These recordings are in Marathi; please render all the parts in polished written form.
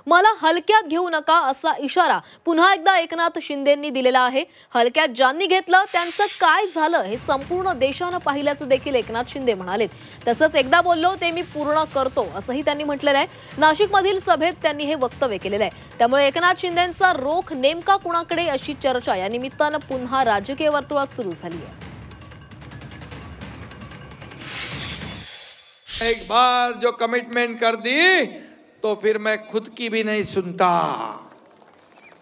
मला हलक्यात घेऊ नका असा इशारा पुन्हा एकदा एकनाथ शिंदेंनी दिलेला आहे। हलक्यात ज्यांनी घेतलं त्यांचं काय झालं हे संपूर्ण देशानं पाहिल्याचं देखील एकनाथ शिंदे म्हणाले। तसंच एकदा बोललो ते मी पूर्ण करतो असंही त्यांनी म्हटलेलं आहे। नाशिकमधील सभेत त्यांनी हे वक्तव्य केलेलं आहे। त्यामुळे एकनाथ शिंदेंचा रोख नेमका कुणाकडे अशी चर्चा या निमित्तानं पुन्हा राजकीय वर्तुळात सुरू झाली आहे। एक बार जो कमिटमेंट कर दी तो फिर मैं खुद की भी नहीं सुनता।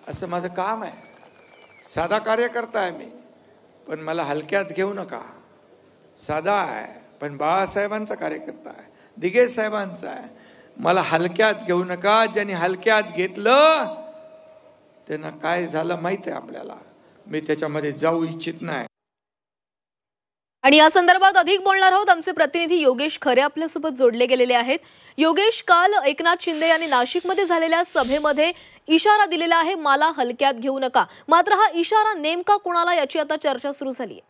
असं माझं काम आहे। साधा कार्यकर्ता आहे मी, पण मला हलक्यात घेऊ नका। साधा आहे पण बाळासाहेबांचा कार्यकर्ता आहे, दिघे साहेबांचा आहे। मला हलक्यात घेऊ नका। ज्यांनी हलक्यात घेतलं त्यांना काय झालं माहित आहे आपल्याला। मी त्याच्यामध्ये जाऊ इच्छित नाही। आणि या संदर्भात अधिक बोलणार आहोत आमचे प्रतिनिधी योगेश खरे आपल्यासोबत जोडले गेलेले आहेत। योगेश, काल एकनाथ शिंदे यांनी नाशिकमध्ये झालेल्या सभेमध्ये इशारा दिलेला आहे, मला हलक्यात घेऊ नका। मात्र हा इशारा नेमका कोणाला याची आता चर्चा सुरू झाली आहे।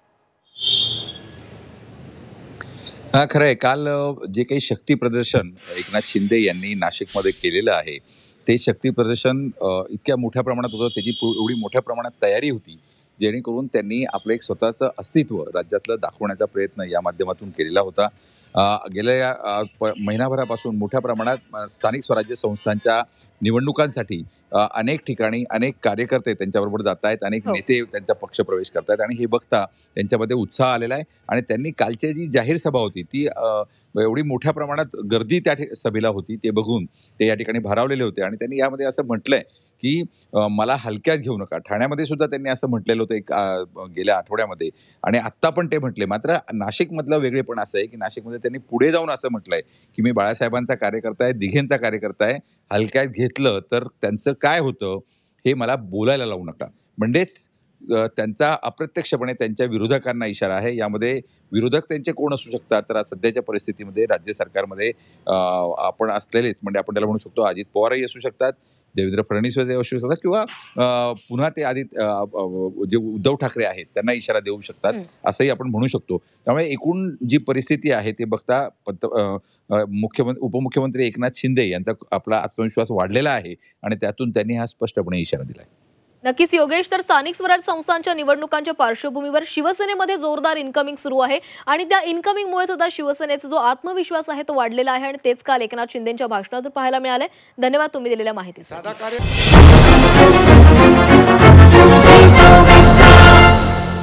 हा खरं आहे, काल जे काही शक्ती प्रदर्शन एकनाथ शिंदे यांनी नाशिकमध्ये केलेलं आहे ते शक्ती प्रदर्शन इतक्या मोठ्या प्रमाणात होतं, त्याची एवढी मोठ्या प्रमाणात तयारी होती जेणेकरून त्यांनी आपलं एक स्वतःचं अस्तित्व राज्यातलं दाखवण्याचा प्रयत्न या माध्यमातून केलेला होता। गेल्या महिनाभरापासून मोठ्या प्रमाणात स्थानिक स्वराज्य संस्थांच्या निवडणुकांसाठी अनेक ठिकाणी अनेक कार्यकर्ते त्यांच्याबरोबर जात आहेत, अनेक नेते त्यांचा पक्ष प्रवेश करत आहेत आणि हे बघता त्यांच्यामध्ये उत्साह आलेला आहे। आणि त्यांनी कालची जी जाहीर सभा होती ती एवढी मोठ्या प्रमाणात गर्दी त्या सभेला होती, ते बघून ते या ठिकाणी भारावलेले होते। आणि त्यांनी यामध्ये असं म्हटलंय की मला हलक्यात घेऊ नका। ठाण्यामध्ये सुद्धा त्यांनी असं म्हटलेलं होतं एक गेल्या आठवड्यामध्ये, आणि आत्ता पण ते म्हटले। मात्र नाशिकमधलं वेगळेपण असं आहे की नाशिकमध्ये त्यांनी पुढे जाऊन असं म्हटलंय की मी बाळासाहेबांचा कार्यकर्ता आहे, दिघेंचा कार्यकर्ता आहे, हलक्यात घेतलं तर त्यांचं काय होतं हे मला बोलायला लावू नका। म्हणजेच त्यांचा अप्रत्यक्षपणे त्यांच्या विरोधकांना इशारा आहे। यामध्ये विरोधक त्यांचे कोण असू शकतात, तर सध्याच्या परिस्थितीमध्ये राज्य सरकारमध्ये आपण असलेलेच म्हणजे आपण त्याला म्हणू शकतो अजित पवारही असू शकतात, देवेंद्र फडणवीस असू शकतात, किंवा पुन्हा ते आधी जे उद्धव ठाकरे आहेत त्यांना इशारा देऊ शकतात असंही आपण म्हणू शकतो। त्यामुळे एकूण जी परिस्थिती आहे ते बघता उपमुख्यमंत्री एकनाथ शिंदे यांचा आपला आत्मविश्वास वाढलेला आहे आणि त्यातून त्यांनी हा स्पष्टपणे इशारा दिलाय। नक्कीच योगेश, तर स्थानिक स्वराज्य संस्थांच्या निवडणुकांच्या पार्श्वभूमीवर शिवसेनेमध्ये जोरदार इन्कमिंग सुरू आहे आणि त्या इन्कमिंगमुळे सुद्धा शिवसेनेचा जो आत्मविश्वास आहे तो वाढलेला आहे आणि तेच काल एकनाथ शिंदेंच्या भाषणातून पाहायला मिळाले। धन्यवाद तुम्ही दिलेल्या माहितीसाठी।